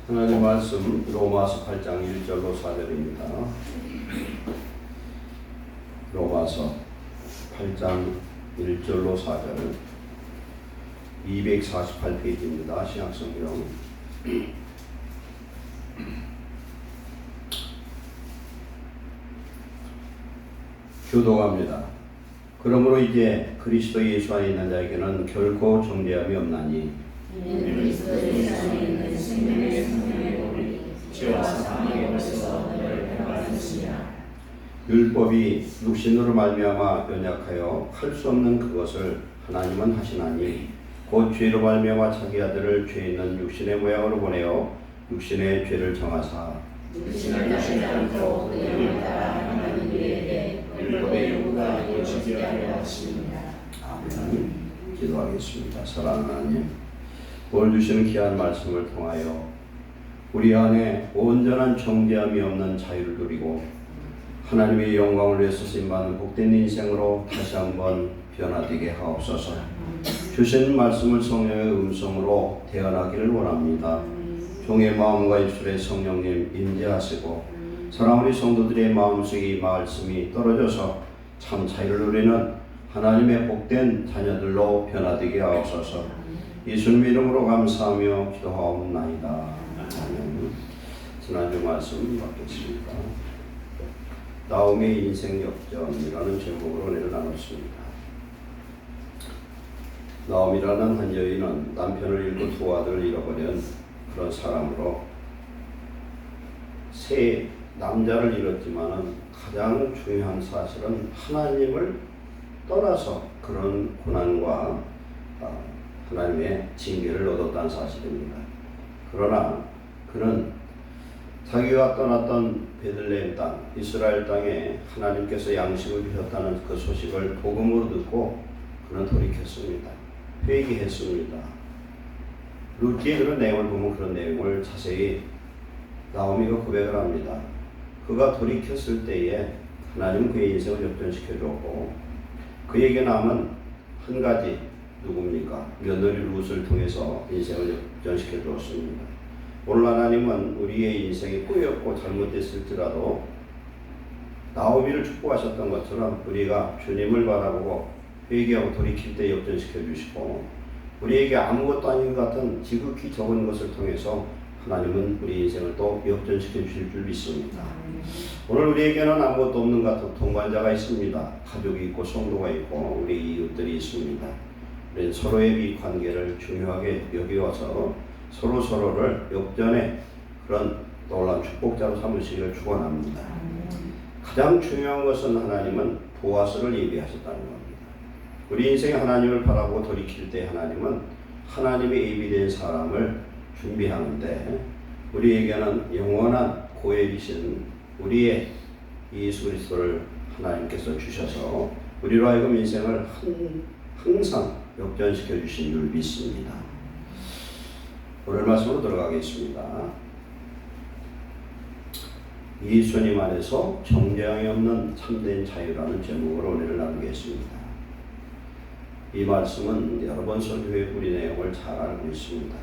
하나님 말씀 로마서 8장 1절로 4절입니다. 로마서 8장 1절로 4절 248페이지입니다. 신약성경. 교도갑니다. 그러므로 이제 그리스도 예수 안에 있는 자에게는 결코 정죄함이 없나니 이는 그리스도의 안에 있는 생명의 성령의 법이 죄와 사망의 법에서 너를 해방하시니라. 율법이 육신으로 말미암아 연약하여 할 수 없는 그것을 하나님은 하시나니 곧 죄로 말미암아 자기 아들을 죄 있는 육신의 모양으로 보내어 육신의 죄를 정하사 육신을 따르지 않고 그 영을 따라 하나님 우리에게 율법의 요구가 이루어지게 하려 하십니다. 아멘. 기도하겠습니다. 사랑하는 하나님, 오늘 주시는 귀한 말씀을 통하여 우리 안에 온전한 정죄함이 없는 자유를 누리고 하나님의 영광을 위해서 쓰임받는 복된 인생으로 다시 한번 변화되게 하옵소서. 주신 말씀을 성령의 음성으로 대언하기를 원합니다. 종의 마음과 입술에 성령님 임재하시고 사랑하는 성도들의 마음속에 이 말씀이 떨어져서 참 자유를 누리는 하나님의 복된 자녀들로 변화되게 하옵소서. 예수님 이름으로 감사하며 기도하옵나이다. 아멘. 지난주 말씀 받겠습니다. 나오미의 인생 역전이라는 제목으로 은혜를 나눴습니다. 나오미라는 한 여인은 남편을 잃고 두 아들을 잃어버린 그런 사람으로 세 남자를 잃었지만은 가장 중요한 사실은 하나님을 떠나서 그런 고난과 하나님의 징계를 얻었다는 사실입니다. 그러나 그는 자기가 떠났던 베들레헴 땅, 이스라엘 땅에 하나님께서 양식을 주셨다는 그 소식을 복음으로 듣고 그는 돌이켰습니다. 회개했습니다. 룻기의 그런 내용을 보면 그런 내용을 자세히 나오미가 고백을 합니다. 그가 돌이켰을 때에 하나님은 그의 인생을 역전시켜 줬고 그에게 남은 한 가지 누굽니까? 며느리 룻을 통해서 인생을 역전시켜 주었습니다. 오늘 하나님은 우리의 인생이 꼬였고 잘못됐을지라도 나오미를 축복하셨던 것처럼 우리가 주님을 바라보고 회개하고 돌이킬 때 역전시켜 주시고 우리에게 아무것도 아닌 것 같은 지극히 적은 것을 통해서 하나님은 우리 인생을 또 역전시켜 주실 줄 믿습니다. 오늘 우리에게는 아무것도 없는 것 같은 동반자가 있습니다. 가족이 있고 성도가 있고 우리 이웃들이 있습니다. 우리는 서로의 이 관계를 중요하게 여기어서 서로를 역전의 그런 놀라운 축복자로 삼으시기를 축원합니다. 가장 중요한 것은 하나님은 보아스를 예비하셨다는 겁니다. 우리 인생에 하나님을 바라보고 돌이킬 때 하나님은 하나님의 예비된 사람을 준비하는데 우리에게는 영원한 고액이신 우리의 예수 그리스도를 하나님께서 주셔서 우리로 하여금 인생을 항상 역전시켜 주신 줄 믿습니다. 오늘 말씀으로 들어가겠습니다. 예수님 안에서 정죄함이 없는 참된 자유라는 제목으로 은혜를 나누겠습니다. 이 말씀은 여러 번 설교의 뿌리 내용을 잘 알고 있습니다.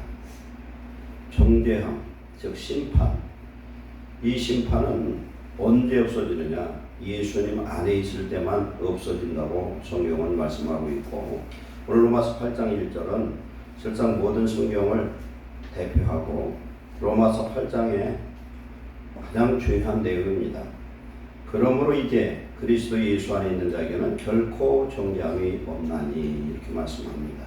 정죄함, 즉 심판. 이 심판은 언제 없어지느냐? 예수님 안에 있을 때만 없어진다고 성경은 말씀하고 있고 오늘 로마서 8장 1절은 실상 모든 성경을 대표하고 로마서 8장의 가장 중요한 내용입니다. 그러므로 이제 그리스도 예수 안에 있는 자에게는 결코 정죄함이 없나니 이렇게 말씀합니다.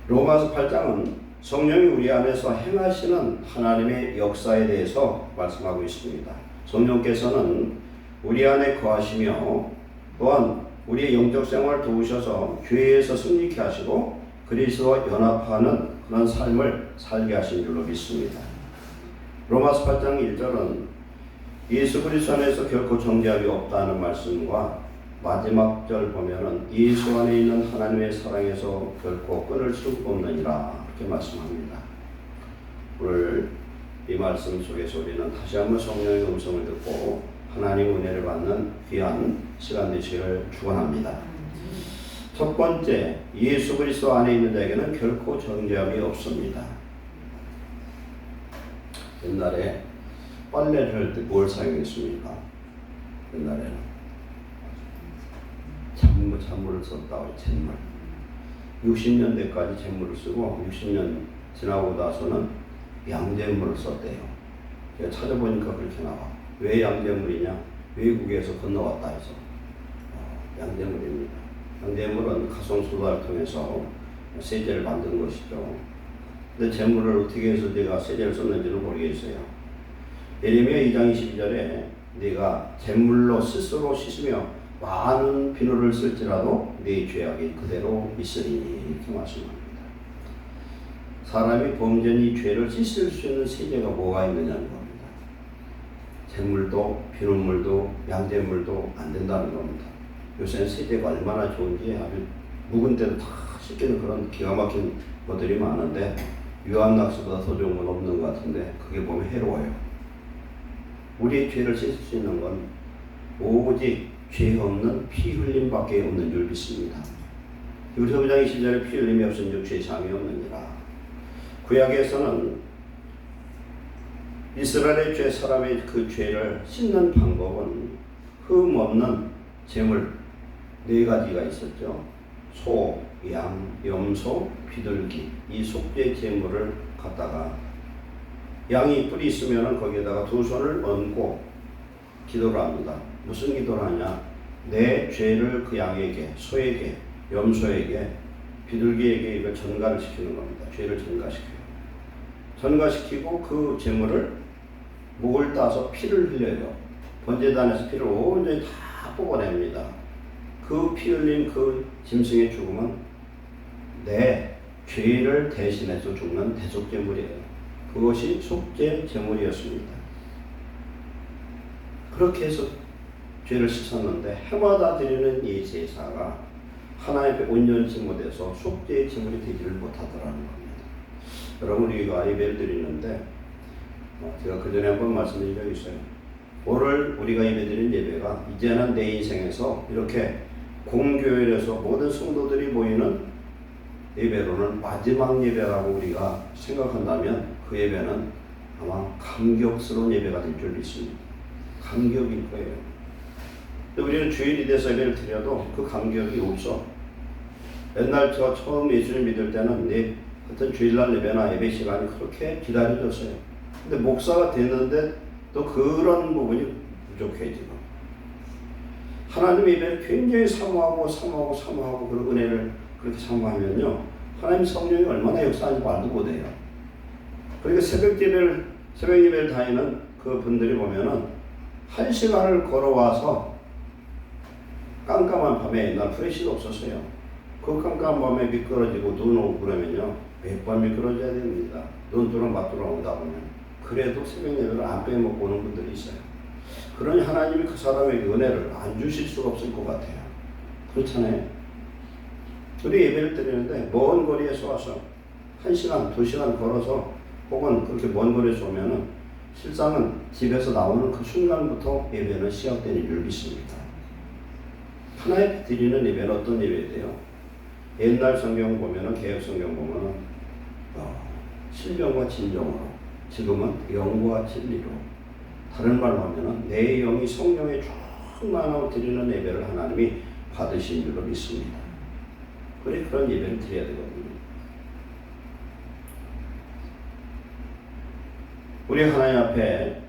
로마서 8장은 성령이 우리 안에서 행하시는 하나님의 역사에 대해서 말씀하고 있습니다. 성령께서는 우리 안에 거하시며 또한 우리의 영적 생활을 도우셔서 죄에서 승리케 하시고 그리스도와 연합하는 그런 삶을 살게 하신 줄로 믿습니다. 로마서 8장 1절은 예수 그리스도 안에서 결코 정죄함이 없다는 말씀과 마지막 절 보면은 예수 안에 있는 하나님의 사랑에서 결코 끊을 수 없느니라 이렇게 말씀합니다. 오늘 이 말씀 속에서 우리는 다시 한번 성령의 음성을 듣고 하나님 은혜를 받는 귀한 시간 되시기를 축원합니다. 첫 번째, 예수 그리스도 안에 있는 자에게는 결코 정죄함이 없습니다. 옛날에 빨래를 할 때 뭘 사용했습니까? 옛날에는 찬물을 썼다고. 잿물. 60년대까지 잿물을 쓰고 60년 지나고 나서는 양잿물을 썼대요. 제가 찾아보니까 그렇게 나와. 왜 양잿물이냐? 외국에서 건너왔다 해서 양잿물입니다. 양잿물은 가성소다를 통해서 세제를 만든 것이죠. 근데 잿물을 어떻게 해서 내가 세제를 썼는지는 모르겠어요. 예레미야 2장 22절에 네가 잿물로 스스로 씻으며 많은 비누를 쓸지라도 네 죄악이 그대로 있으리니 이렇게 말씀합니다. 사람이 범죄니 죄를 씻을 수 있는 세제가 뭐가 있느냐는 겁니다. 잿물도 비눗물도 양잿물도 안 된다는 겁니다. 요새는 세제가 얼마나 좋은지 아주 묵은 때도 다 씻기는 그런 기가 막힌 것들이 많은데 유한낙스보다 더 좋은 건 없는 것 같은데 그게 보면 해로워요. 우리의 죄를 씻을 수 있는 건 오직 죄 없는 피 흘림밖에 없는 줄 믿습니다. 히브리서 9장 20절에 피 흘림이 없은즉 죄 사함이 없느니라. 구약에서는 이스라엘의 죄, 사람의 그 죄를 씻는 방법은 흠 없는 제물 4가지가 있었죠. 소, 양, 염소, 비둘기 이 속죄 제물을 갖다가 양이 뿔이 있으면 거기에다가 2손을 얹고 기도를 합니다. 무슨 기도를 하냐? 내 죄를 그 양에게, 소에게, 염소에게, 비둘기에게 이걸 전가를 시키는 겁니다. 죄를 전가시켜요. 전가시키고 그 제물을 목을 따서 피를 흘려요. 번제단에서 피를 온전히 다 뽑아냅니다. 그 피 흘린 그 짐승의 죽음은 내 죄를 대신해서 죽는 대속제물이에요. 그것이 속죄 제물이었습니다. 그렇게 해서 죄를 씻었는데 해마다 드리는 이 제사가 하나님 앞에 온전치 못해서 속죄의 제물이 되지를 못하더라는 겁니다. 여러분 우리가 예배를 드리는데 제가 그전에 한번 말씀드린 적이 있어요. 오늘 우리가 예배드린 예배가 이제는 내 인생에서 이렇게 공교회에서 모든 성도들이 모이는 예배로는 마지막 예배라고 우리가 생각한다면 그 예배는 아마 감격스러운 예배가 될 줄 믿습니다. 감격일 거예요. 우리는 주일이 돼서 예배를 드려도 그 감격이 없어. 옛날 저 처음 예수를 믿을 때는 내 어떤 주일날 예배나 예배 시간이 그렇게 기다려졌어요. 근데 목사가 됐는데 또 그런 부분이 부족해 지금. 하나님 예배를 굉장히 사모하고 그런 은혜를 그렇게 사모하면요 하나님 성령이 얼마나 역사하는지 말도 못해요. 그러니까 새벽 예배를 다니는 그 분들이 보면은 1시간을 걸어와서 깜깜한 밤에 옛날 프레시도 없었어요. 그 깜깜한 밤에 미끄러지고 눈 오고 그러면요 몇 번 미끄러져야 됩니다. 눈 뚫어 맞들어 오다 보면 그래도 새벽 예배를 안 빼먹고 오는 분들이 있어요. 그러니 하나님이 그 사람에게 은혜를 안 주실 수가 없을 것 같아요. 그렇잖아요. 우리 예배를 드리는데 먼 거리에서 와서 1시간, 2시간 걸어서 혹은 그렇게 먼 거리에서 오면은 실상은 집에서 나오는 그 순간부터 예배는 시작되는 줄 믿습니다. 하나님 드리는 예배는 어떤 예배예요? 옛날 성경 보면은 개혁 성경 보면은 신령과 진정으로, 지금은 영과 진리로. 다른 말로 하면은 내 영이 성령에 충만하고 드리는 예배를 하나님이 받으신 줄로 믿습니다. 그래 그런 예배를 드려야 되거든요. 우리 하나님 앞에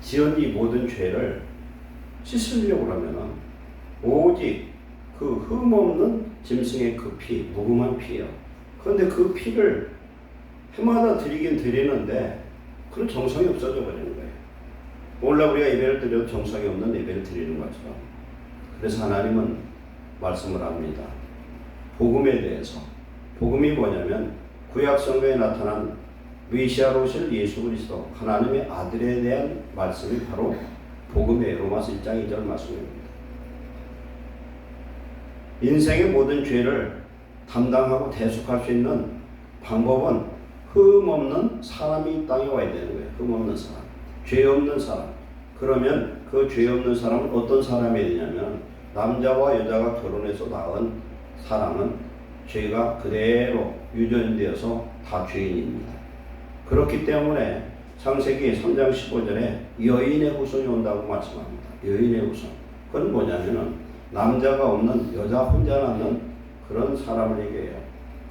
지은 이 모든 죄를 씻으려고 하면은 오직 그 흠없는 짐승의 그 피, 무금한 피예요. 그런데 그 피를 해마다 드리긴 드리는데 그런 정성이 없어져 버리는 거예요. 오늘날 우리가 예배를 드려도 정성이 없는 예배를 드리는 것처럼. 그래서 하나님은 말씀을 합니다. 복음에 대해서. 복음이 뭐냐면 구약 성경에 나타난 메시아로 오실 예수 그리스도 하나님의 아들에 대한 말씀이 바로 복음의 로마서 1장 2절 말씀입니다. 인생의 모든 죄를 담당하고 대속할 수 있는 방법은 흠없는 사람이 이 땅에 와야 되는 거예요. 흠없는 사람. 죄 없는 사람. 그러면 그 죄 없는 사람은 어떤 사람이 되냐면 남자와 여자가 결혼해서 낳은 사람은 죄가 그대로 유전되어서 다 죄인입니다. 그렇기 때문에 창세기 3장 15절에 여인의 후손이 온다고 말씀합니다. 여인의 후손. 그건 뭐냐면은 남자가 없는 여자 혼자 낳는 그런 사람을 얘기해요.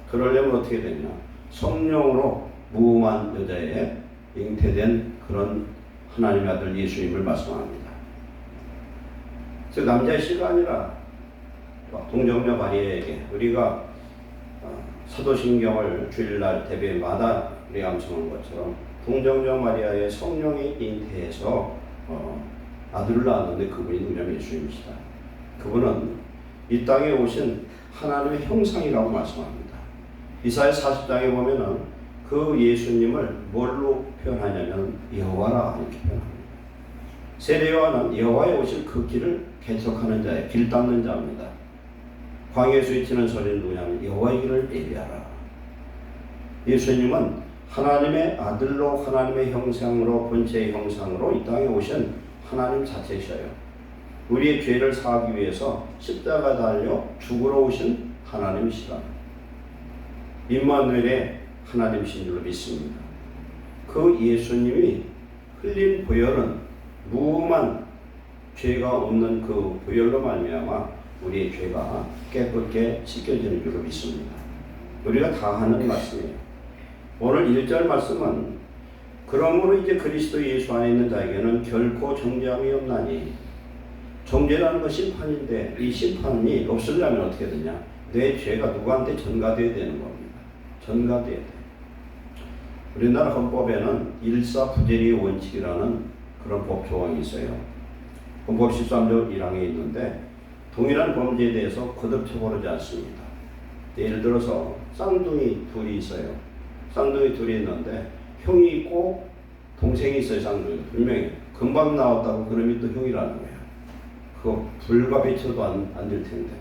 그러려면 어떻게 되냐? 성령으로 무음한 여자에 잉태된 그런 하나님의 아들 예수님을 말씀합니다. 즉 남자의 씨가 아니라 동정녀 마리아에게 우리가 사도신경을 주일날 대배마다 우리 암송한 것처럼 동정녀 마리아의 성령이 잉태해서 아들을 낳았는데 그분이 누구냐면 예수님이시다. 그분은 이 땅에 오신 하나님의 형상이라고 말씀합니다. 이사야 40장에 보면은 그 예수님을 뭘로 표현하냐면 여호와라 이렇게 표현합니다. 세례요한은 여호와에 오실 그 길을 개척하는 자의 길 닦는 자입니다. 광야에서 외치는 소리는 누구냐면 여호와의 길을 예비하라. 예수님은 하나님의 아들로 하나님의 형상으로 본체의 형상으로 이 땅에 오신 하나님 자체이셔요. 우리의 죄를 사하기 위해서 십자가 달려 죽으러 오신 하나님이시다. 임마누엘의 하나님이신 줄로 믿습니다. 그 예수님이 흘린 보혈은 무음한 죄가 없는 그 보혈로 말미암아 우리의 죄가 깨끗게 씻겨지는 줄로 믿습니다. 우리가 다 하는 말씀이에요. 오늘 1절 말씀은 그러므로 이제 그리스도 예수 안에 있는 자에게는 결코 정죄함이 없나니. 정죄라는 건 심판인데 이 심판이 없으려면 어떻게 되냐? 내 죄가 누구한테 전가되어야 되는 겁니다. 전가되어야 돼. 우리나라 헌법에는 일사부재리 원칙이라는 그런 법 조항이 있어요. 헌법 13조 1항에 있는데 동일한 범죄에 대해서 거듭 처벌하지 않습니다. 예를 들어서 쌍둥이 둘이 있어요. 쌍둥이 둘이 있는데 형이 있고 동생이 있어요. 쌍둥이 분명히 금방 나왔다고 그놈이 또 형이라는 거예요. 그거 불과 배쳐도 안 될 텐데.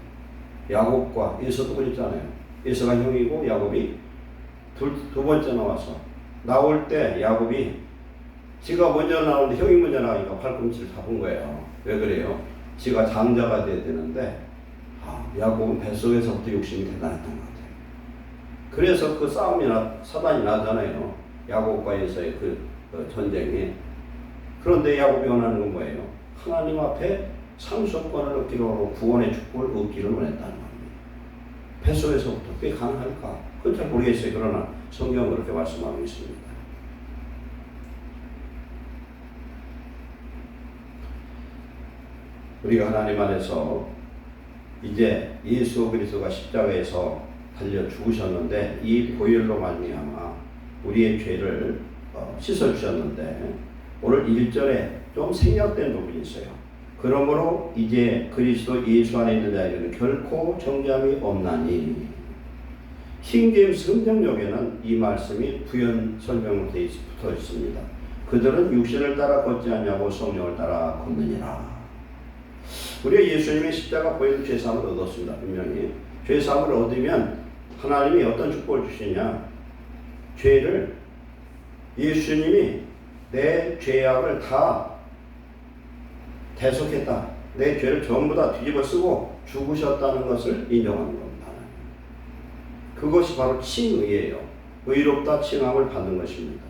야곱과 에서도 그랬잖아요. 에서가 형이고 야곱이 두 번째 나와서 나올 때 야곱이 지가 먼저 나오는데 형이 먼저 나오니까 팔꿈치를 잡은 거예요. 왜 그래요? 지가 장자가 돼야 되는데 야곱은 뱃속에서부터 욕심이 대단했던 것 같아요. 그래서 그 싸움이 사단이 나잖아요. 야곱과 에서의 그 전쟁이. 그런데 야곱이 원하는 건 뭐예요? 하나님 앞에 상속권을 얻기로 구원의 축복을 얻기를 원했다는 겁니다. 뱃속에서부터 그게 가능할까? 그건 잘 모르겠어요. 그러나 성경은 그렇게 말씀하고 있습니다. 우리가 하나님 안에서 이제 예수 그리스도가 십자가에서 달려 죽으셨는데 이 보혈로 말미암아 우리의 죄를 씻어 주셨는데 오늘 1절에 좀 생략된 부분이 있어요. 그러므로 이제 그리스도 예수 안에 있는 자에게는 결코 정죄함이 없나니. 킹제임스 성경역에는 이 말씀이 부연 설명으로 붙어 있습니다. 그들은 육신을 따라 걷지 않냐고 성령을 따라 걷느니라. 우리가 예수님의 십자가 보혈 죄사함을 얻었습니다. 분명히 죄사함을 얻으면 하나님이 어떤 축복을 주시냐? 죄를 예수님이 내 죄악을 다 대속했다. 내 죄를 전부 다 뒤집어 쓰고 죽으셨다는 것을 인정하는 겁니다. 그것이 바로 칭의예요. 의롭다 칭함을 받는 것입니다.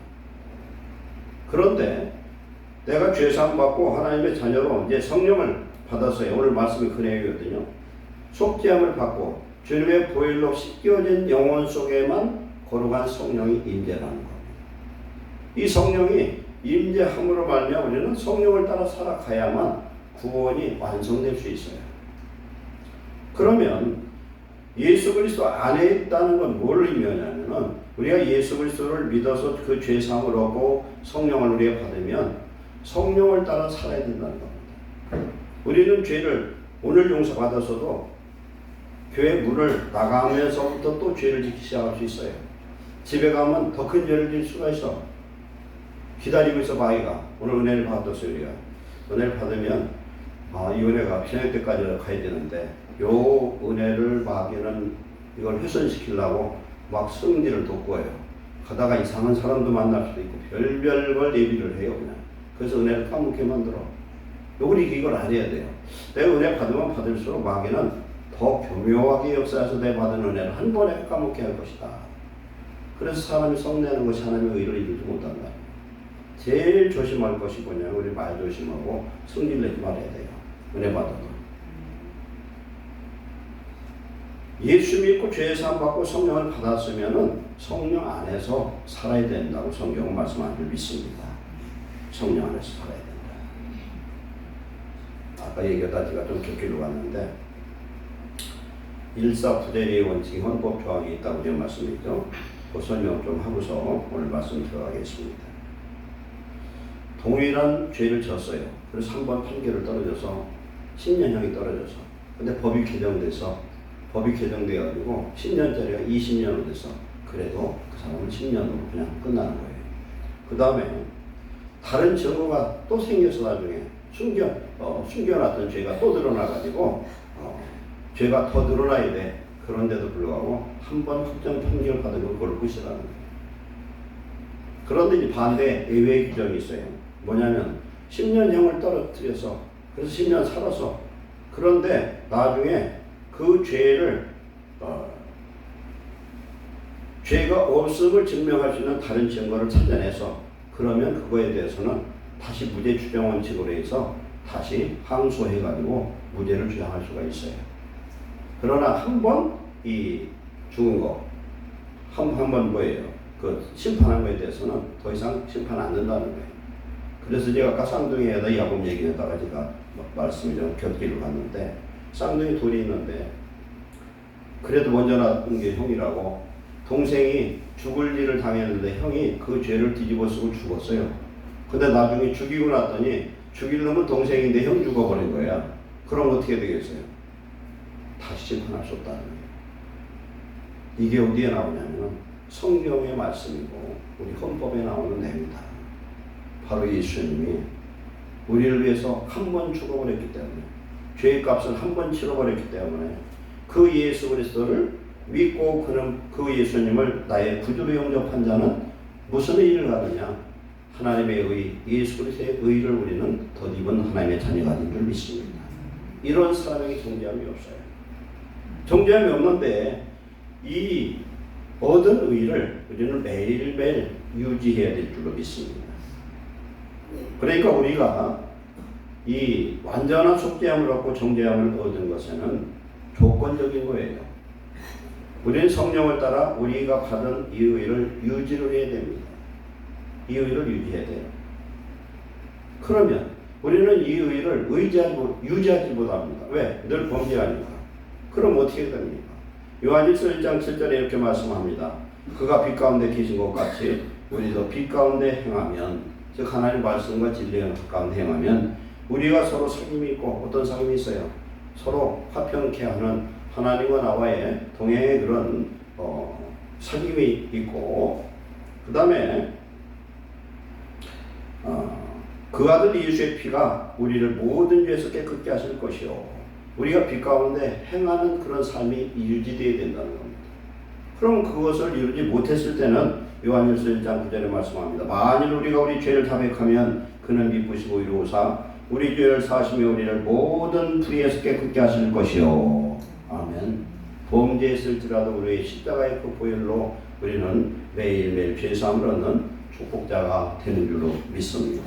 그런데 내가 죄사함 받고 하나님의 자녀로 이제 성령을 받았어요. 오늘 말씀이 그 내용이거든요. 속죄함을 받고 주님의 보혈로 씻겨진 영혼 속에만 거룩한 성령이 임재라는 겁니다. 이 성령이 임재함으로 말미암아 우리는 성령을 따라 살아가야만 구원이 완성될 수 있어요. 그러면 예수 그리스도 안에 있다는 건 뭘 의미하냐면은 우리가 예수 그리스도를 믿어서 그 죄 사함을 얻고 성령을 우리가 받으면 성령을 따라 살아야 된다는 겁니다. 우리는 죄를 오늘 용서받아서도 교회 문을 나가면서부터 또 죄를 짓기 시작할 수 있어요. 집에 가면 더 큰 죄를 질 수가 있어. 기다리고 있어 마이가. 오늘 은혜를 받았어요. 우리가 은혜를 받으면 이 은혜가 필요할 때까지 가야 되는데 요 은혜를 마귀는 이걸 훼손시키려고 막 성질을 돋구어요. 가다가 이상한 사람도 만날 수도 있고 별별 걸 예비를 해요. 그냥. 그래서 은혜를 까먹게 만들어. 우리 이걸 알아야 돼요. 내가 은혜 받으면 받을수록 마귀는 더 교묘하게 역사해서 내 받은 은혜를 한 번에 까먹게 할 것이다. 그래서 사람이 성내는 것이 하나님의 의를 이루지 못한다. 제일 조심할 것이 뭐냐면 우리 말 조심하고 성질 내지 말아야 돼요. 은혜 받아도. 예수 믿고 죄 사함 받고 성령을 받았으면은 성령 안에서 살아야 된다고 성경은 말씀하는 줄 믿습니다. 성령 안에서 살아야 된다. 아까 얘기하다 제가 좀 곁길로 갔는데 일사부재리의 원칙이 헌법 조항이 있다고 제가 말씀드렸죠. 그 설명 좀 하고서 오늘 말씀 들어가겠습니다. 동일한 죄를 졌어요. 그래서 한 번 판결을 떨어져서 10년형이 떨어져서 근데 법이 개정돼가지고 10년짜리가 20년으로 돼서 그래도 그 사람은 10년으로 그냥 끝나는 거예요. 그 다음에 다른 증거가 또 생겨서 나중에 숨겨놨던 죄가 또 드러나가지고 죄가 더 늘어나야 돼. 그런데도 불구하고 한 번 확정 판결 받은 걸 그걸 끝이라는 거예요. 그런데 이제 반대 예외의 규정이 있어요. 뭐냐면 10년형을 떨어뜨려서 그래서 10년 살아서 그런데 나중에 그 죄를 죄가 없음을 증명할 수 있는 다른 증거를 찾아내서 그러면 그거에 대해서는 다시 무죄 추정 원칙으로 해서 다시 항소해가지고 무죄를 주장할 수가 있어요. 그러나 한 번 이 죽은 거 한 번 뭐예요? 그 심판한 거에 대해서는 더 이상 심판 안 된다는 거예요. 그래서 제가 아까 쌍둥이에다 야곱 얘기했다가 제가 말씀이 좀 곁길로 갔는데 쌍둥이 둘이 있는데 그래도 먼저 낳은 게 형이라고 동생이 죽을 일을 당했는데 형이 그 죄를 뒤집어 쓰고 죽었어요. 근데 나중에 죽이고 났더니 죽일 놈은 동생인데 형 죽어버린 거야. 그럼 어떻게 되겠어요? 다시 심판할 수 없다는 거예요. 이게 어디에 나오냐면 성경의 말씀이고 우리 헌법에 나오는 내용이다. 바로 예수님이 우리를 위해서 한 번 죽어버렸기 때문에 죄의 값을 한 번 치러버렸기 때문에 그 예수 그리스도를 믿고 그 예수님을 나의 구주로 영접한 자는 무슨 의를 가느냐? 하나님의 의, 예수 그리스도의 의를 우리는 덧입은 하나님의 자녀가 된 줄 믿습니다. 이런 사람에게 존재함이 없어요. 존재함이 없는데 이 얻은 의를 우리는 매일매일 유지해야 될 줄로 믿습니다. 그러니까 우리가 이 완전한 속죄함을 얻고 정죄함을 얻은 것에는 조건적인 거예요. 우리는 성령을 따라 우리가 받은 이 의를 유지를 해야 됩니다. 이 의를 유지해야 돼요. 그러면 우리는 이 의를 유지하지 못합니다. 왜? 늘 범죄하니까. 그럼 어떻게 됩니까? 요한일서 1장 7절에 이렇게 말씀합니다. 그가 빛 가운데 계신 것 같이 우리도 빛 가운데 행하면, 즉 하나님 말씀과 진리에 가운데 행하면 우리가 서로 사귐이 있고, 어떤 사귐이 있어요? 서로 화평케 하는 하나님과 나와의 동행의 그런 사귐이 있고, 그 다음에 그 아들 예수의 피가 우리를 모든 죄에서 깨끗게 하실 것이요, 우리가 빛 가운데 행하는 그런 삶이 유지되어야 된다는 겁니다. 그럼 그것을 이루지 못했을 때는 요한일서 1장 9절에 말씀합니다. 만일 우리가 우리 죄를 자백하면 그는 미쁘시고 이루사 우리 죄를 사시며 우리를 모든 불의에서 깨끗게 하실 것이요. 아멘. 범죄했을지라도 우리의 십자가의 그 보혈로 우리는 매일매일 죄사함을 얻는 축복자가 되는 줄로 믿습니다.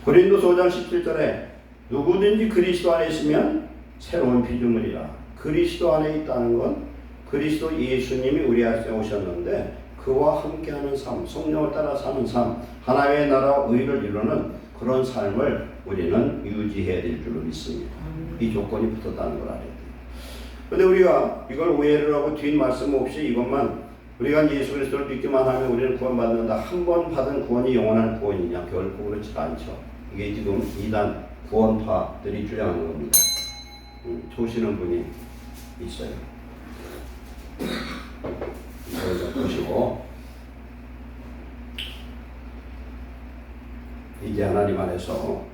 고린도서 5장 17절에 누구든지 그리스도 안에 있으면 새로운 피조물이라. 그리스도 안에 있다는 건 그리스도 예수님이 우리 안에 오셨는데 그와 함께하는 삶, 성령을 따라 사는 삶, 하나님의 나라 의를 이루는 그런 삶을 우리는 유지해야 될 줄로 믿습니다. 이 조건이 붙었다는 걸 알아야 돼요. 그런데 우리가 이걸 오해를 하고 뒷말씀 없이 이것만 우리가 예수 그리스도를 믿기만 하면 우리는 구원받는다. 한 번 받은 구원이 영원한 구원이냐? 결코 그렇지 않죠. 이게 지금 이단 구원파들이 주장하는 겁니다. 조시는 분이 있어요. 이걸 보시고 이제 하나님 안에서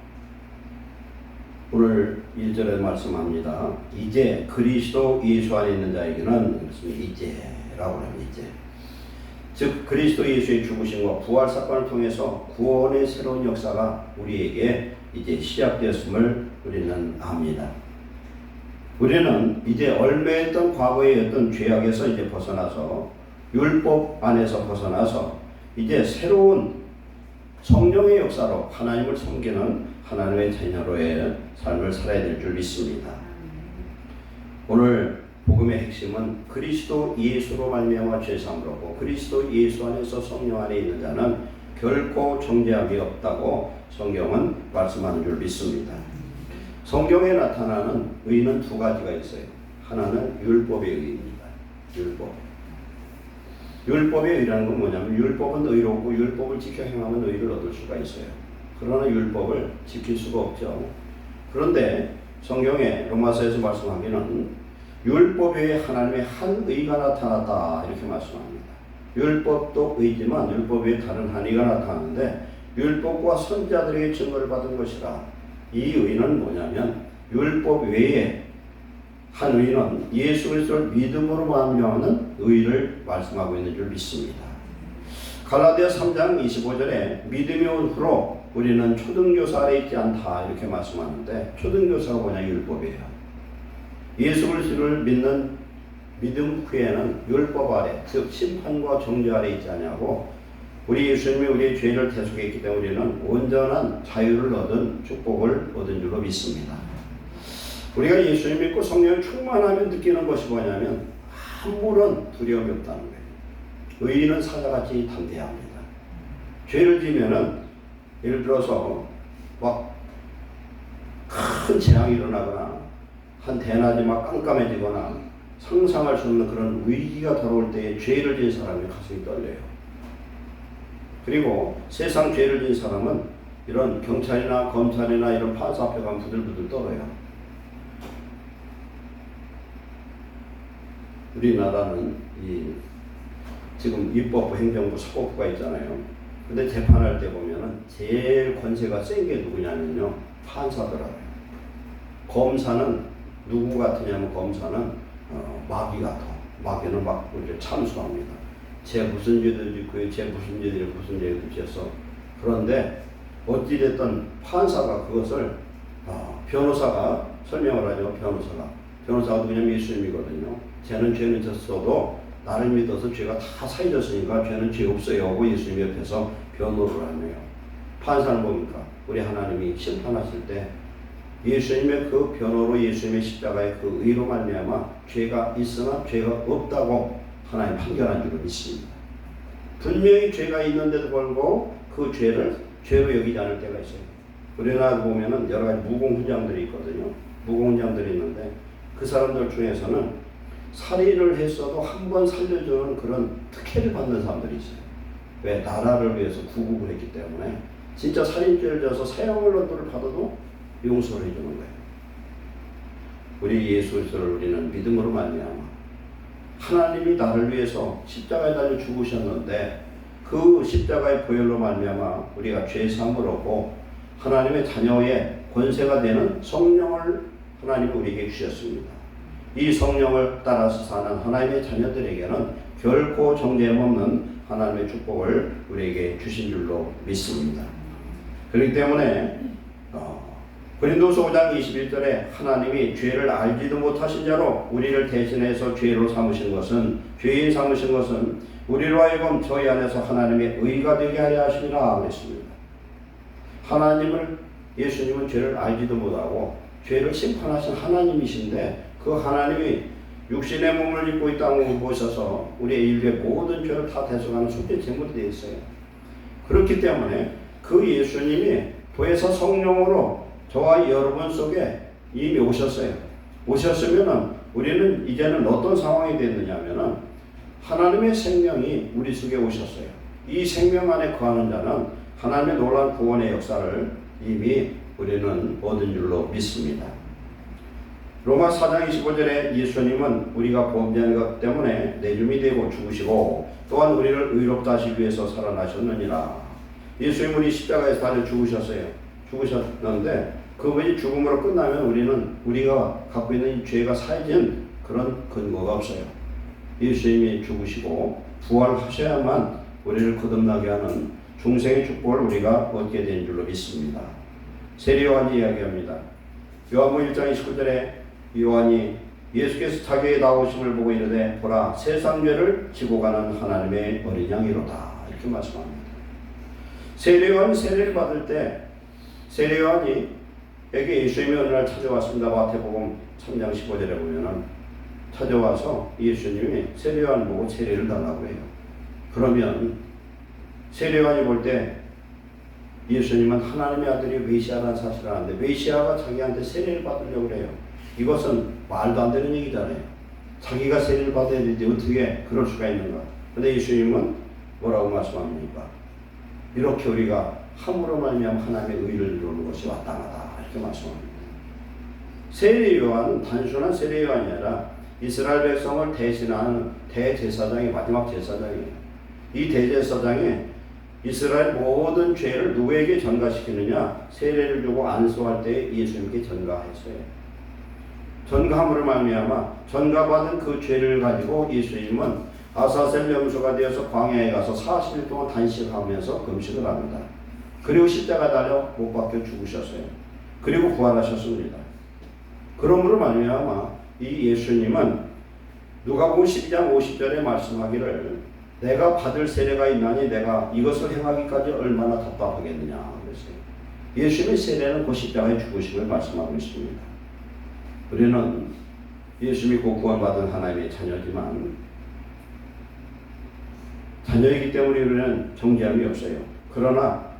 오늘 1절에 말씀합니다. 이제 그리스도 예수 안에 있는 자에게는 이제라고 합니다. 이제. 즉 그리스도 예수의 죽으심과 부활 사건을 통해서 구원의 새로운 역사가 우리에게 이제 시작되었음을 우리는 압니다. 우리는 이제 얽매였던 과거의 어떤 죄악에서 이제 벗어나서 율법 안에서 벗어나서 이제 새로운 성령의 역사로 하나님을 섬기는 하나님의 자녀로의 삶을 살아야 될 줄 믿습니다. 오늘 복음의 핵심은 그리스도 예수로 말미암아 죄사함으로고 그리스도 예수 안에서 성령 안에 있는 자는 결코 정죄함이 없다고 성경은 말씀하는 줄 믿습니다. 성경에 나타나는 의는 두 가지가 있어요. 하나는 율법의 의입니다. 율법의 의라는 건 뭐냐면 율법은 의롭고 율법을 지켜 행하면 의를 얻을 수가 있어요. 그러나 율법을 지킬 수가 없죠. 그런데 성경에 로마서에서 말씀하기는 율법 외에 하나님의 한 의가 나타났다 이렇게 말씀합니다. 율법도 의지만 율법 외에 다른 한 의가 나타나는데 율법과 선지자들에게 증거를 받은 것이라. 이 의는 뭐냐면 율법 외에 한 의는 예수 그리스도를 믿음으로 말미암는 의를 말씀하고 있는 줄 믿습니다. 갈라디아 3장 25절에 믿음이 온 후로 우리는 초등교사 아래 있지 않다 이렇게 말씀하는데 초등교사가 뭐냐 율법이에요. 예수 그리스도를 믿는 믿음 후에는 율법 아래 즉 심판과 정죄 아래 있지 않냐고 우리 예수님이 우리의 죄를 대속했기 때문에 우리는 온전한 자유를 얻은 축복을 얻은 줄로 믿습니다. 우리가 예수님 믿고 성령을 충만하면 느끼는 것이 뭐냐면 아무런 두려움이 없다는 거예요. 의인은 사자같이 담대합니다. 죄를 지면은 예를 들어서 막 큰 재앙이 일어나거나 한 대낮이 막 깜깜해지거나 상상할 수 없는 그런 위기가 다가올 때에 죄를 지은 사람이 가슴이 떨려요. 그리고 세상 죄를 지은 사람은 이런 경찰이나 검찰이나 이런 판사 앞에 가면 부들부들 떨어요. 우리나라는 지금 입법부, 행정부, 사법부가 있잖아요. 근데 재판할 때 보면은 제일 권세가 센 게 누구냐면요. 판사더라고요. 검사는 누구 같으냐면 검사는 마귀 같아. 마귀는 막 우리를 참수합니다. 쟤 무슨 죄를 짓고 쟤 무슨 죄를 지었어. 그런데 어찌됐든 판사가 그것을 변호사가 설명을 하죠. 변호사가 누구냐면 예수님이거든요. 쟤는 죄는 졌어도 나를 믿어서 죄가 다 사해졌으니까 죄는 죄 없어요 하고 예수님 옆에서 변호를 하네요. 판사는 뭡니까? 우리 하나님이 심판하실 때 예수님의 그 변호로 예수님의 십자가의 그 의로 말미암아 죄가 있으나 죄가 없다고 하나님 판결한 줄로 믿습니다. 분명히 죄가 있는데도 불구하고 그 죄를 죄로 여기지 않을 때가 있어요. 우리나라 보면은 여러 가지 무공훈장들이 있거든요. 무공훈장들이 있는데 그 사람들 중에서는 살인을 했어도 한 번 살려주는 그런 특혜를 받는 사람들이 있어요. 왜? 나라를 위해서 구국을 했기 때문에 진짜 살인죄를 져서 사형을 받아도 용서를 해주는 거예요. 우리 예수 그리스도를 우리는 믿음으로 말미암아 하나님이 나를 위해서 십자가에 달려 죽으셨는데 그 십자가의 보혈로 말미암아 우리가 죄 사함을 얻고 하나님의 자녀의 권세가 되는 성령을 하나님이 우리에게 주셨습니다. 이 성령을 따라서 사는 하나님의 자녀들에게는 결코 정죄함 없는 하나님의 축복을 우리에게 주신 줄로 믿습니다. 그렇기 때문에 고린도서 5장 21절에 하나님이 죄를 알지도 못하신 자로 우리를 대신해서 죄로 삼으신 것은 죄인 삼으신 것은 우리로 하여금 저희 안에서 하나님의 의가 되게 하려 하심이라 그랬습니다. 예수님은 죄를 알지도 못하고 죄를 심판하신 하나님이신데 그 하나님이 육신의 몸을 입고 이 땅에 모셔서 우리의 인류의 모든 죄를 다 대속하는 속죄 제물이 되어 있어요. 그렇기 때문에 그 예수님이 도에서 성령으로 저와 여러분 속에 이미 오셨어요. 오셨으면은 우리는 이제는 어떤 상황이 됐느냐면은 하나님의 생명이 우리 속에 오셨어요. 이 생명 안에 거하는 자는 하나님의 놀라운 구원의 역사를 이미 우리는 얻은 줄로 믿습니다. 로마 4장 25절에 예수님은 우리가 범죄한 것 때문에 내줌이 되고 죽으시고 또한 우리를 의롭다 하시기 위해서 살아나셨느니라. 예수님은 우리 십자가에서 달려 죽으셨는데 그분이 죽음으로 끝나면 우리가 갖고 있는 죄가 사해진 그런 근거가 없어요. 예수님이 죽으시고 부활하셔야만 우리를 거듭나게 하는 중생의 축복을 우리가 얻게 된 줄로 믿습니다. 세례 요한이 이야기합니다. 요한복음 1장 29절에 요한이 예수께서 자기의 나오심을 보고 이르되 보라 세상 죄를 지고 가는 하나님의 어린 양이로다 이렇게 말씀합니다. 세례요한 세례를 받을 때 세례요한이 에게 예수님이 어느 날 찾아왔습니다. 마태복음 3장 15절에 보면은 찾아와서 예수님이 세례요한 보고 세례를 달라고 해요. 그러면 세례요한이 볼 때 예수님은 하나님의 아들이 메시아라는 사실을 아는데 메시아가 자기한테 세례를 받으려고 그래요. 이것은 말도 안 되는 얘기잖아요. 자기가 세례를 받아야 되는데 어떻게 그럴 수가 있는가. 그런데 예수님은 뭐라고 말씀합니까? 이렇게 우리가 함으로 말미암아 하나님의 의를 이루는 것이 마땅하다 이렇게 말씀합니다. 세례 요한은 단순한 세례 요한이 아니라 이스라엘 백성을 대신하는 대제사장이 마지막 제사장이에요. 이 대제사장이 이스라엘 모든 죄를 누구에게 전가시키느냐? 세례를 주고 안수할 때 예수님께 전가했어요. 전가함으로 말미암아 전가받은 그 죄를 가지고 예수님은 아사셀 염소가 되어서 광야에 가서 40일 동안 단식하면서 금식을 합니다. 그리고 십자가 달려 못 박혀 죽으셨어요. 그리고 부활하셨습니다. 그러므로 말미암아 이 예수님은 누가복음 12장 50절에 말씀하기를 내가 받을 세례가 있나니 내가 이것을 행하기까지 얼마나 답답하겠느냐 그랬어요. 예수님의 세례는 그 십자가의 죽으심을 말씀하고 있습니다. 우리는 예수님이 곧 구원받은 하나님의 자녀지만 자녀이기 때문에 우리는 정죄함이 없어요. 그러나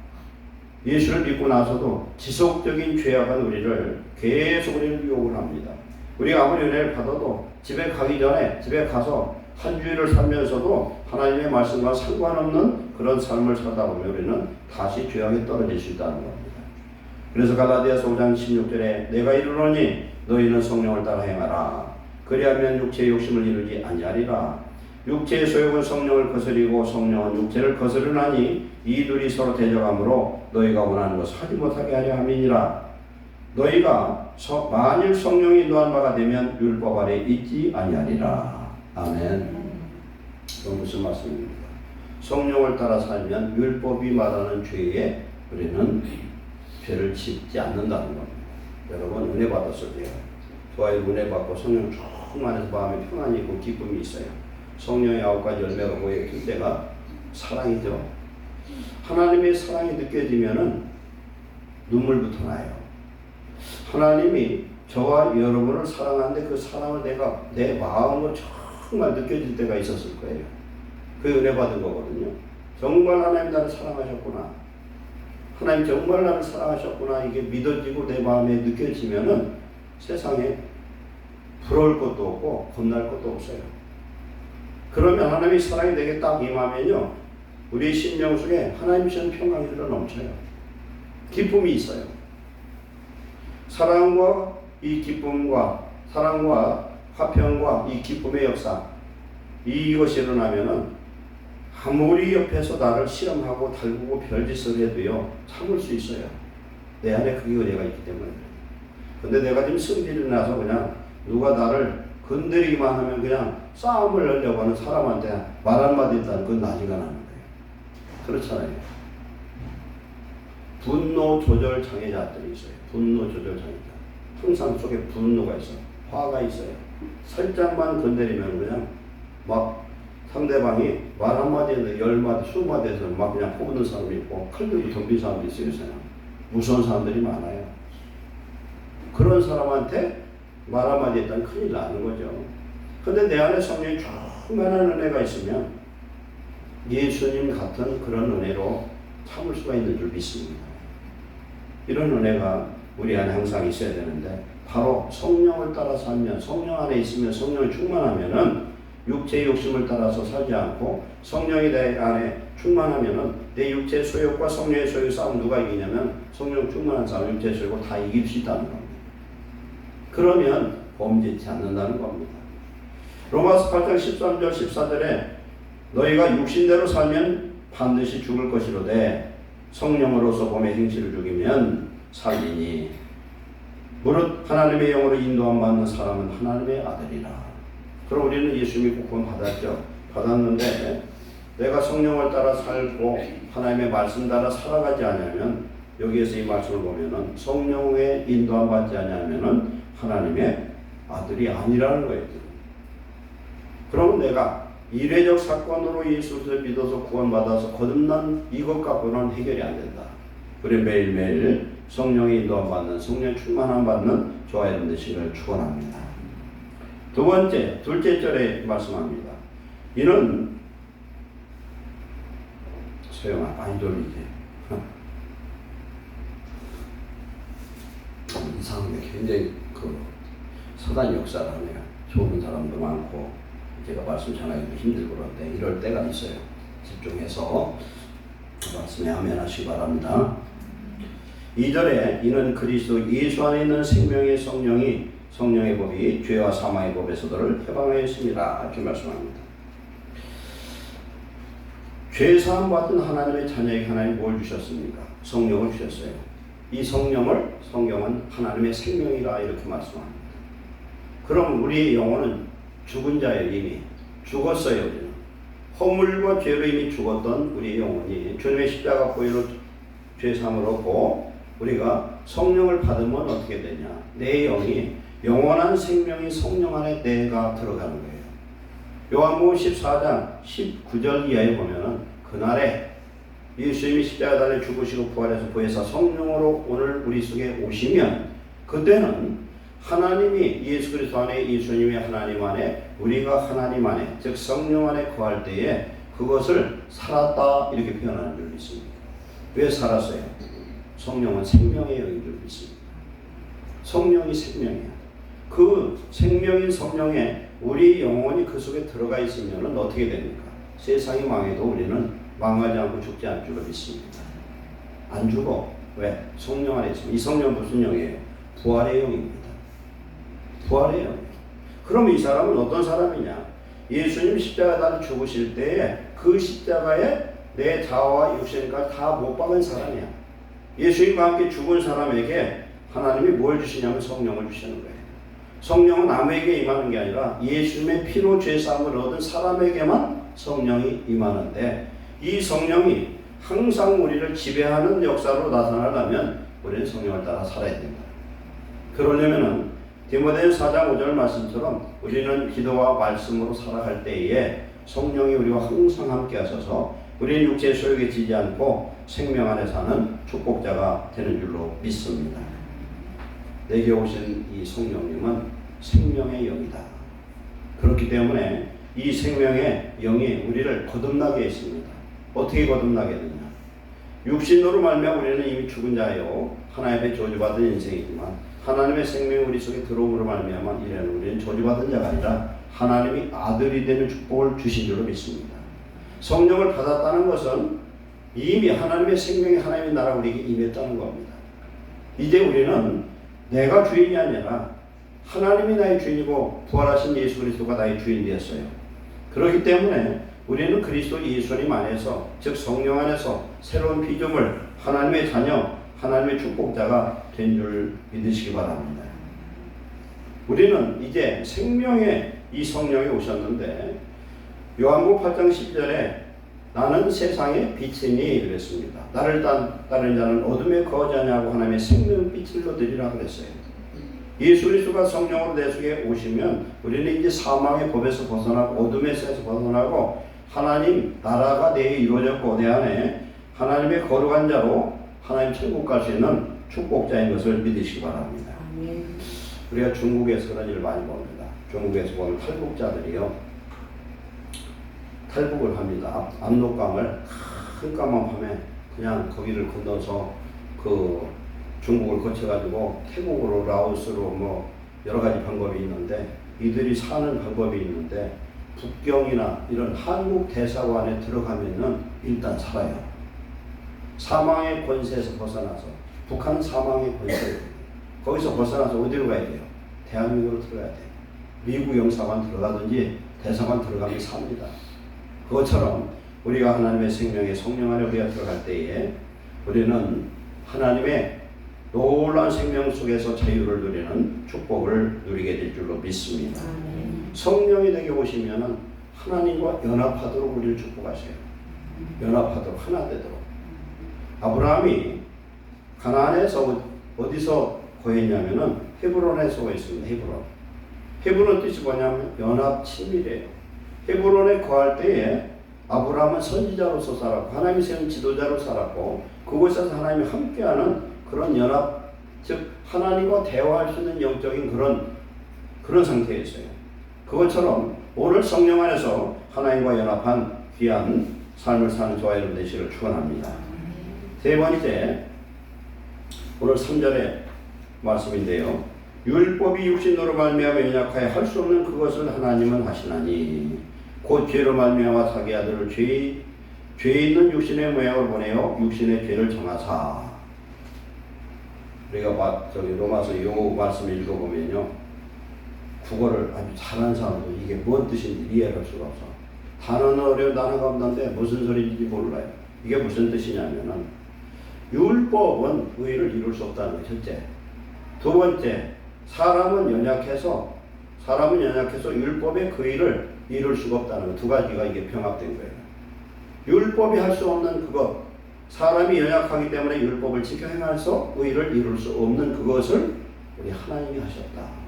예수를 믿고 나서도 지속적인 죄악한 우리를 계속 우리를 유혹을 합니다. 우리가 아무리 은혜를 받아도 집에 가기 전에 집에 가서 한 주일을 살면서도 하나님의 말씀과 상관없는 그런 삶을 살다 보면 우리는 다시 죄악에 떨어질 수 있다는 겁니다. 그래서 갈라디아서 5장 16절에 내가 이르노니 너희는 성령을 따라 행하라. 그리하면 육체의 욕심을 이루지 아니하리라. 육체의 소욕은 성령을 거스리고 성령은 육체를 거스르나니 이 둘이 서로 대적하므로 너희가 원하는 것을 하지 못하게 하려 함이니라. 너희가 만일 성령이 인도한 바가 되면 율법 아래 있지 아니하리라. 아멘. 그건 무슨 말씀입니까? 성령을 따라 살면 율법이 말하는 죄에 우리는 죄를 짓지 않는다는 겁니다. 여러분 은혜 받았을 때요. 좋아요. 은혜 받고 성령 충만해서 마음에 평안이 있고 기쁨이 있어요. 성령의 9가지 열매가 뭐예요? 그때가 사랑이죠. 하나님의 사랑이 느껴지면은 눈물부터 나요. 하나님이 저와 여러분을 사랑하는데 그 사랑을 내가 내 마음으로 정말 느껴질 때가 있었을 거예요. 그 은혜 받은 거거든요. 정말 하나님 나를 사랑하셨구나. 하나님 정말 나를 사랑하셨구나. 이게 믿어지고 내 마음에 느껴지면은 세상에 부러울 것도 없고 겁날 것도 없어요. 그러면 하나님의 사랑이 내게 딱 임하면요. 우리 심령 속에 하나님 주시는 평강이 흘러 넘쳐요. 기쁨이 있어요. 사랑과 이 기쁨과 사랑과 화평과 이 기쁨의 역사 이것이 일어나면은 아무리 옆에서 나를 실험하고 달구고 별짓을 해도요 참을 수 있어요. 내 안에 그게 은혜가 있기 때문에. 근데 내가 지금 승질이 나서 그냥 누가 나를 건드리기만 하면 그냥 싸움을 하려고 하는 사람한테 말 한마디 했다는 그건 나지가 나는 거예요. 그렇잖아요. 분노 조절 장애자들이 있어요. 분노 조절 장애자. 항상 속에 분노가 있어요. 화가 있어요. 살짝만 건드리면 그냥 막 상대방이 말 한마디 했는데 10마디, 20마디 해서 막 그냥 퍼붓는 사람이 있고 칼 들고 덤빈 사람도 있어요. 요새는. 무서운 사람들이 많아요. 그런 사람한테 말 한마디 했다면 큰일 나는 거죠. 근데 내 안에 성령이 충만한 은혜가 있으면 예수님 같은 그런 은혜로 참을 수가 있는 줄 믿습니다. 이런 은혜가 우리 안에 항상 있어야 되는데 바로 성령을 따라 살면 성령 안에 있으면 성령이 충만하면은 육체의 욕심을 따라서 살지 않고 성령이 내 안에 충만하면은 내 육체의 소욕과 성령의 소욕의 싸움 누가 이기냐면 성령 충만한 사람 육체의 소욕을 다 이길 수 있다는 겁니다. 그러면 범죄치 않는다는 겁니다. 로마서 8장 13절 14절에 너희가 육신대로 살면 반드시 죽을 것이로되 성령으로서 몸의 행실을 죽이면 살리니 무릇 하나님의 영으로 인도함 받는 사람은 하나님의 아들이라. 그럼 우리는 예수 믿고 구원 받았죠. 받았는데 내가 성령을 따라 살고 하나님의 말씀 따라 살아가지 않으면 여기에서 이 말씀을 보면은 성령의 인도함 받지 않으면은 하나님의 아들이 아니라는 거예요. 그러면 내가 이례적 사건으로 예수를 믿어서 구원받아서 거듭난 이것 갖고는 해결이 안 된다. 우리 매일매일 성령의 인도함 받는, 성령 충만함 받는 저와 여러분 되시기를 축원합니다. 두 번째, 둘째 절에 말씀합니다. 이는 소영아, 아이돌이지. 이상하게 굉장히 사단 역사를 하네요. 좋은 사람도 많고 제가 말씀 전하기도 힘들고 그런데 이럴 때가 있어요. 집중해서 말씀에 아멘하시기 바랍니다. 2절에 이는 그리스도 예수 안에 있는 생명의 성령의 법이 죄와 사망의 법에서도를 해방하였습니다. 이렇게 말씀합니다. 죄 사함 받은 하나님의 자녀에게 하나님 뭘 주셨습니까? 성령을 주셨어요. 이 성령을 성경은 하나님의 생명이라 이렇게 말씀합니다. 그럼 우리의 영혼은 죽은 자예요. 이미 죽었어요. 우리는 허물과 죄로 이미 죽었던 우리의 영혼이 주님의 십자가 보혈로 죄 사함을 얻고 우리가 성령을 받으면 어떻게 되냐? 내 영이 영원한 생명이 성령 안에 내가 들어가는 거예요. 요한복음 14장 19절 이하에 보면은 그날에 예수님이 십자가 달려 죽으시고 부활해서 보혜사 성령으로 오늘 우리 속에 오시면 그때는 하나님이 예수 그리스도 안에 예수님이 하나님 안에 우리가 하나님 안에 즉 성령 안에 거할 때에 그것을 살았다 이렇게 표현하는 줄 믿습니다. 왜 살았어요? 성령은 생명의 영인 줄 믿습니다. 성령이 생명이야. 그 생명인 성령에 우리 영혼이 그 속에 들어가 있으면 어떻게 됩니까? 세상이 망해도 우리는 망하지 않고 죽지 않을 줄 믿습니다. 안 죽어. 왜? 성령 안에 있습니다. 이 성령은 무슨 영이에요? 부활의 영입니다. 부활의 영. 그럼 이 사람은 어떤 사람이냐? 예수님 십자가 달려 죽으실 때에 그 십자가에 내 자아와 육신까지 다 못 박은 사람이야. 예수님과 함께 죽은 사람에게 하나님이 뭘 주시냐면 성령을 주시는 거예요. 성령은 아무에게 임하는 게 아니라 예수님의 피로 죄사함을 얻은 사람에게만 성령이 임하는데 이 성령이 항상 우리를 지배하는 역사로 나타나려면 우리는 성령을 따라 살아야 된다. 그러려면은 디모데후서 4장 5절 말씀처럼 우리는 기도와 말씀으로 살아갈 때에 성령이 우리와 항상 함께 하셔서 우리는 육체의 소욕에 지지 않고 생명 안에 사는 축복자가 되는 줄로 믿습니다. 내게 오신 이 성령님은 생명의 영이다. 그렇기 때문에 이 생명의 영이 우리를 거듭나게 했습니다. 어떻게 거듭나게 되냐? 육신으로 말미암아 우리는 이미 죽은 자요 하나님의 저주받은 인생이지만 하나님의 생명이 우리 속에 들어옴으로 말미암아 이래는 우리는 저주받은 자가 아니라 하나님이 아들이 되는 축복을 주신 줄로 믿습니다. 성령을 받았다는 것은 이미 하나님의 생명이 하나님의 나라 우리에게 임했다는 겁니다. 이제 우리는 내가 주인이 아니라 하나님이 나의 주인이고 부활하신 예수 그리스도가 나의 주인이 되었어요. 그렇기 때문에 우리는 그리스도 예수님 안에서 즉 성령 안에서 새로운 피조물 하나님의 자녀 하나님의 축복자가 된 줄 믿으시기 바랍니다. 우리는 이제 생명의 이 성령이 오셨는데 요한복음 8장 10절에 나는 세상의 빛이니 그랬습니다. 나를 따르는 자는 어둠에 거하지 아니하고 하나님의 생명빛을 얻으리라 그랬어요. 예수 그리스도가 성령으로 내 속에 오시면 우리는 이제 사망의 법에서 벗어나고 어둠에서 벗어나고 하나님 나라가 내게 이루어졌고 내 안에 하나님의 거룩한 자로 하나님 천국 갈 수 있는 축복자인 것을 믿으시기 바랍니다. 우리가 중국에서 그런 일을 많이 봅니다. 중국에서 보는 탈북자들이요. 탈북을 합니다. 압록강을 큰 까만 밤에 그냥 거기를 건너서 그 중국을 거쳐가지고 태국으로 라오스로 뭐 여러 가지 방법이 있는데 이들이 사는 방법이 있는데 북경이나 이런 한국 대사관에 들어가면은 일단 살아요. 사망의 권세에서 벗어나서 북한 사망의 권세 거기서 벗어나서 어디로 가야 돼요? 대한민국으로 들어가야 돼요. 미국 영사관 들어가든지 대사관 들어가면 삽니다. 그것처럼 우리가 하나님의 생명의 성령 안에 우리가 들어갈 때에 우리는 하나님의 놀라운 생명 속에서 자유를 누리는 축복을 누리게 될 줄로 믿습니다. 성령이 내게 오시면은 하나님과 연합하도록 우리를 축복하세요. 연합하도록 하나 되도록. 아브라함이 가나안에서 어디서 거했냐면은 헤브론에서 거했습니다. 헤브론. 헤브론 뜻이 뭐냐면 연합 친밀해요. 헤브론에 거할 때에 아브라함은 선지자로서 살았고 하나님이 세운 지도자로 살았고 그곳에서 하나님이 함께하는 그런 연합, 즉 하나님과 대화할 수 있는 영적인 그런 상태였어요. 그것처럼 오늘 성령 안에서 하나님과 연합한 귀한 삶을 사는 저와 여러분 되시기를 축원합니다. 세 번째, 오늘 3절의 말씀인데요. 율법이 육신으로 말미암아 연약하여 할 수 없는 그것을 하나님은 하시나니 곧 죄로 말미암아 자기 아들을 죄 있는 육신의 모양을 보내어 육신의 죄를 정하사. 우리가 로마서 이 말씀을 읽어보면요, 국어를 아주 잘하는 사람도 이게 뭔 뜻인지 이해할 수가 없어. 단어는 어려운 단어가 없는데 무슨 소리인지 몰라요. 이게 무슨 뜻이냐면은 율법은 의를 이룰 수 없다는 거 첫째. 두 번째, 사람은 연약해서 율법의 그 의를 이룰 수가 없다는 거. 두 가지가 이게 병합된 거예요. 율법이 할 수 없는 그것, 사람이 연약하기 때문에 율법을 지켜 행해서 의를 이룰 수 없는 그것을 우리 하나님이 하셨다.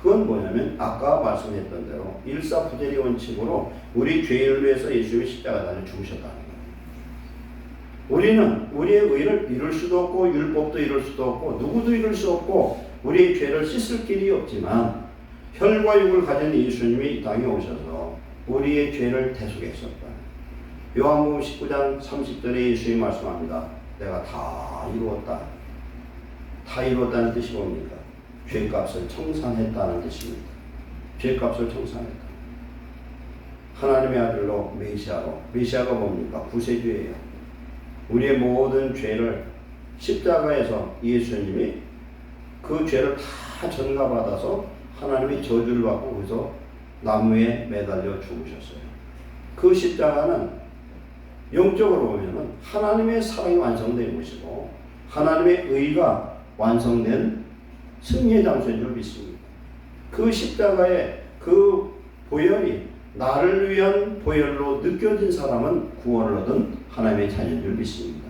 그건 뭐냐면 아까 말씀했던 대로 일사부재리 원칙으로 우리 죄를 위해서 예수님이 십자가에 달려 죽으셨다는 거예요. 우리는 우리의 의를 이룰 수도 없고 율법도 이룰 수도 없고 누구도 이룰 수 없고 우리의 죄를 씻을 길이 없지만 혈과 육을 가진 예수님이 이 땅에 오셔서 우리의 죄를 대속했었다. 요한복음 19장 30절에 예수님이 말씀합니다. 내가 다 이루었다. 다 이루었다는 뜻이 뭡니까? 죄값을 청산했다는 뜻입니다. 죄값을 청산했다. 하나님의 아들로 메시아가 뭡니까? 구세주예요. 우리의 모든 죄를 십자가에서 예수님이 그 죄를 다 전가받아서 하나님의 저주를 받고 거기서 나무에 매달려 죽으셨어요. 그 십자가는 영적으로 보면은 하나님의 사랑이 완성된 것이고 하나님의 의가 완성된 승리의 장소인 줄 믿습니다. 그 십자가의 그 보혈이 나를 위한 보혈로 느껴진 사람은 구원을 얻은 하나님의 자녀인 줄 믿습니다.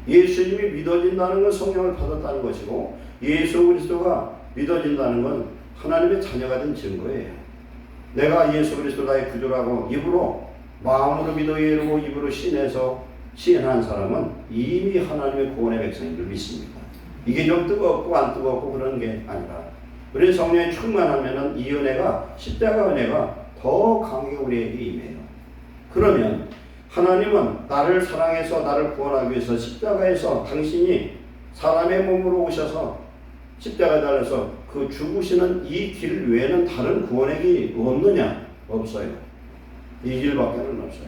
예수님이 믿어진다는 건 성령을 받았다는 것이고 예수 그리스도가 믿어진다는 건 하나님의 자녀가 된 증거예요. 내가 예수 그리스도 나의 구주라고 입으로 마음으로 믿어 이르고 입으로 신해서 시인한 사람은 이미 하나님의 구원의 백성인 줄 믿습니다. 이게 좀 뜨겁고 안 뜨겁고 그런 게 아니라 우리 성령에 충만하면은 이 은혜가 십자가 은혜가 더 강하게 우리에게 임해요. 그러면 하나님은 나를 사랑해서 나를 구원하기 위해서 십자가에서 당신이 사람의 몸으로 오셔서 십자가에 달려서 그 죽으시는 이 길 외에는 다른 구원의 길이 없느냐? 없어요. 이 길밖에는 없어요.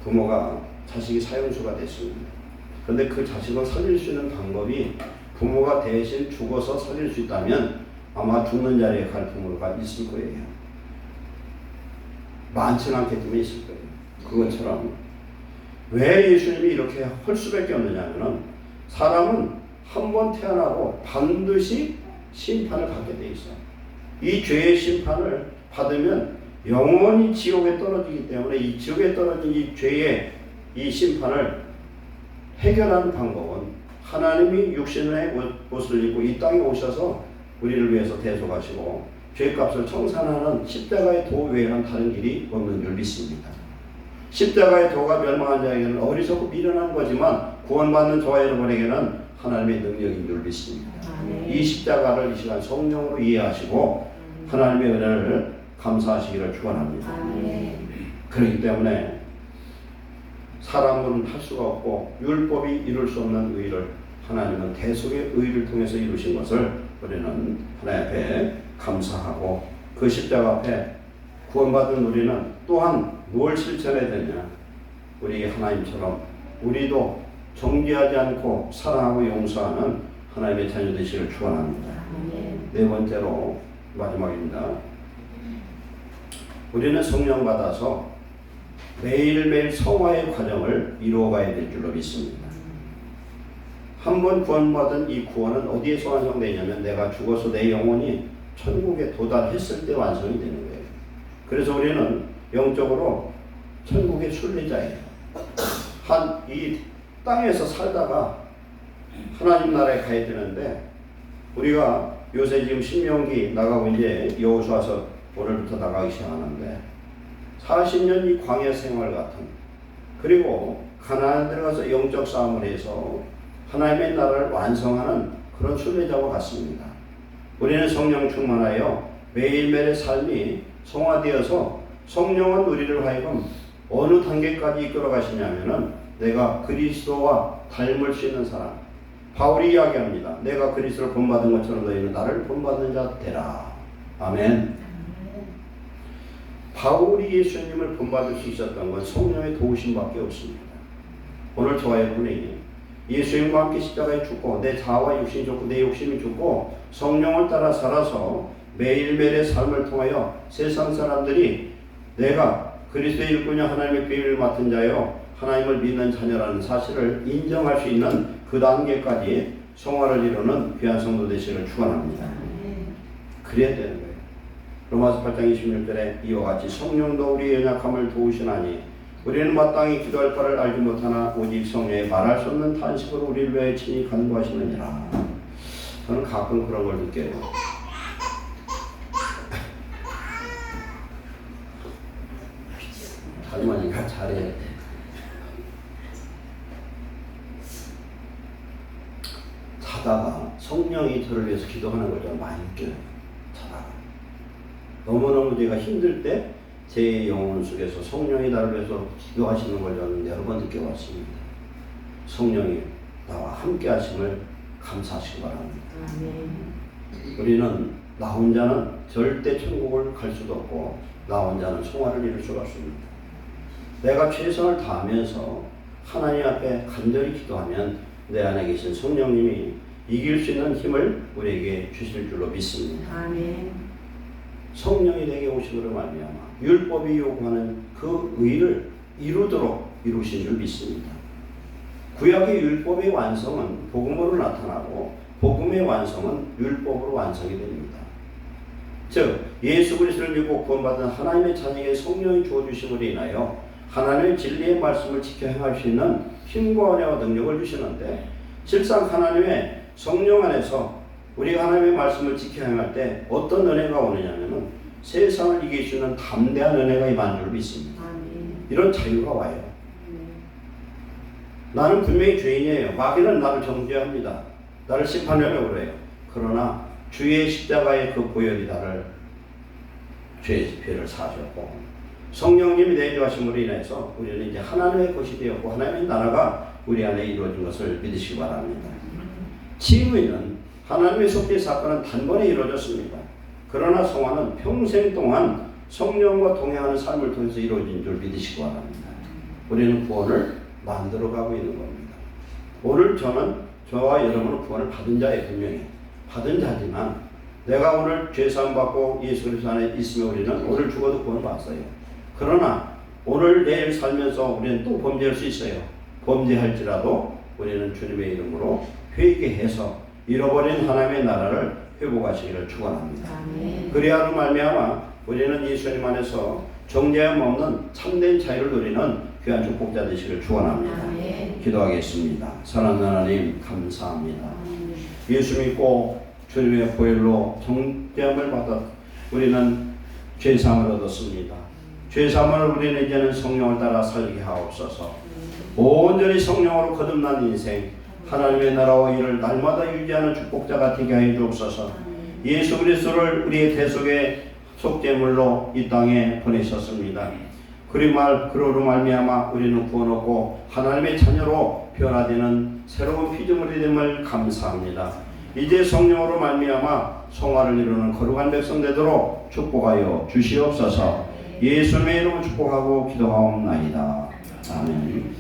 부모가 자식이 사형수가 됐습니다. 그런데 그 자식을 살릴 수 있는 방법이 부모가 대신 죽어서 살릴 수 있다면 아마 죽는 자리에 갈 부모가 있을 거예요. 많지는 않겠지만 있을 거예요. 그것처럼 왜 예수님이 이렇게 할 수밖에 없느냐면 사람은 한 번 태어나고 반드시 심판을 받게 돼 있어요. 이 죄의 심판을 받으면 영원히 지옥에 떨어지기 때문에 이 지옥에 떨어진 이 죄의 이 심판을 해결하는 방법은 하나님이 육신의 옷을 입고 이 땅에 오셔서 우리를 위해서 대속하시고 죄값을 청산하는 십자가의 도 외에는 다른 길이 없는 줄 믿습니다. 십자가의 도가 멸망한 자에게는 어리석고 미련한 거지만 구원받는 저와 여러분에게는 하나님의 능력인 줄 믿습니다. 이 십자가를 이 시간 성령으로 이해하시고 하나님의 은혜를 감사하시기를 축원합니다. 그렇기 때문에 사람은 할 수가 없고 율법이 이룰 수 없는 의를 하나님은 대속의 의를 통해서 이루신 것을 우리는 하나님 앞에 감사하고 그 십자가 앞에 구원받은 우리는 또한 뭘 실천해야 되냐? 우리 하나님처럼 우리도 정죄하지 않고 사랑하고 용서하는 하나님의 자녀 되시기를 축원합니다. 네 번째로 마지막입니다. 우리는 성령 받아서 매일매일 성화의 과정을 이루어가야 될 줄로 믿습니다. 한번 구원받은 이 구원은 어디에서 완성되냐면 내가 죽어서 내 영혼이 천국에 도달했을 때 완성이 되는 거예요. 그래서 우리는 영적으로 천국의 순례자예요. 이 땅에서 살다가 하나님 나라에 가야 되는데 우리가 요새 지금 신명기 나가고 이제 여호수아서 오늘부터 나가기 시작하는데 40년 이 광야 생활 같은, 그리고 가나안 들어가서 영적 싸움을 해서 하나님의 나라를 완성하는 그런 순례자와 같습니다. 우리는 성령 충만하여 매일매일의 삶이 성화되어서 성령은 우리를 하여금 어느 단계까지 이끌어 가시냐면은 내가 그리스도와 닮을 수 있는 사람. 바울이 이야기합니다. 내가 그리스도를 본받은 것처럼 너희는 나를 본받는 자 되라. 아멘. 바울이 예수님을 본받을 수 있었던 건 성령의 도우심밖에 없습니다. 오늘 저와 여러분이 예수님과 함께 십자가에 죽고 내 자아와 육신이 죽고 내 욕심이 죽고 성령을 따라 살아서 매일매일의 삶을 통하여 세상 사람들이 내가 그리스도의 일꾼이요 하나님의 비밀을 맡은 자요 하나님을 믿는 자녀라는 사실을 인정할 수 있는 그 단계까지 성화를 이루는 귀한 성도 되시기를 축원합니다. 그래야 되는 거예요. 로마서 8장 26절에 이와 같이 성령도 우리의 연약함을 도우시나니 우리는 마땅히 기도할 바를 알지 못하나 오직 성령의 말할 수 없는 탄식으로 우리를 위하여 친히 간구하시느니라. 저는 가끔 그런 걸 느껴요. 할머니가 잘해. 자다가 성령이 저를 위해서 기도하는 걸 저는 많이 느껴요. 자다가 너무너무 제가 힘들 때 제 영혼 속에서 성령이 나를 위해서 기도하시는 걸 저는 여러 번 느껴왔습니다. 성령이 나와 함께 하심을 감사하시기 바랍니다. 우리는 나 혼자는 절대 천국을 갈 수도 없고 나 혼자는 성화를 이룰 수가 없습니다. 내가 최선을 다하면서 하나님 앞에 간절히 기도하면 내 안에 계신 성령님이 이길 수 있는 힘을 우리에게 주실 줄로 믿습니다. 아멘. 성령이 내게 오심으로 말미암아 율법이 요구하는 그 의를 이루도록 이루신 줄 믿습니다. 구약의 율법의 완성은 복음으로 나타나고 복음의 완성은 율법으로 완성이 됩니다. 즉 예수 그리스도를 믿고 구원받은 하나님의 자녀에게 성령이 주어주심으로 인하여 하나님의 진리의 말씀을 지켜 행할 수 있는 힘과 은혜와 능력을 주시는데, 실상 하나님의 성령 안에서 우리가 하나님의 말씀을 지켜 행할 때 어떤 은혜가 오느냐면은 세상을 이길 수 있는 담대한 은혜가 임하는 줄 믿습니다. 이런 자유가 와요. 나는 분명히 죄인이에요. 마귀는 나를 정죄합니다. 나를 심판하려고 그래요. 그러나 주의 십자가의 그 보혈이 나를 죄를 사하셨고 성령님이 내주하심으로 인해서 우리는 이제 하나님의 것이 되었고 하나님의 나라가 우리 안에 이루어진 것을 믿으시기 바랍니다. 칭의는 하나님의 속죄 사건은 단번에 이루어졌습니다. 그러나 성화는 평생 동안 성령과 동행하는 삶을 통해서 이루어진 줄 믿으시기 바랍니다. 우리는 구원을 만들어가고 있는 겁니다. 오늘 저와 여러분은 구원을 받은 자예요. 분명히 받은 자지만 내가 오늘 죄사함 받고 예수 그리스도 안에 있으면 우리는 오늘 죽어도 구원을 받았어요. 그러나 오늘 내일 살면서 우리는 또 범죄할 수 있어요. 범죄할지라도 우리는 주님의 이름으로 회개해서 잃어버린 하나님의 나라를 회복하시기를 축원합니다. 그리하로 말미암아 우리는 예수님 안에서 정죄함 없는 참된 자유를 누리는 귀한 축복자 되시기를 축원합니다. 기도하겠습니다. 사랑하는 하나님 감사합니다. 예수 믿고 주님의 보혈로 정죄함을 받아 우리는 죄사함을 얻었습니다. 죄사함을 우리는 이제는 성령을 따라 살게 하옵소서. 온전히 성령으로 거듭난 인생, 하나님의 나라와 일을 날마다 유지하는 축복자가 되게 하여 주옵소서. 예수 그리스도를 우리의 대속의 속죄물로 이 땅에 보내셨습니다. 그러로 말미암아 우리는 구원 얻고 하나님의 자녀로 변화되는 새로운 피조물이 됨을 감사합니다. 이제 성령으로 말미암아 성화를 이루는 거룩한 백성 되도록 축복하여 주시옵소서. 예수님의 이름으로 축복하고 기도하옵나이다. 아멘.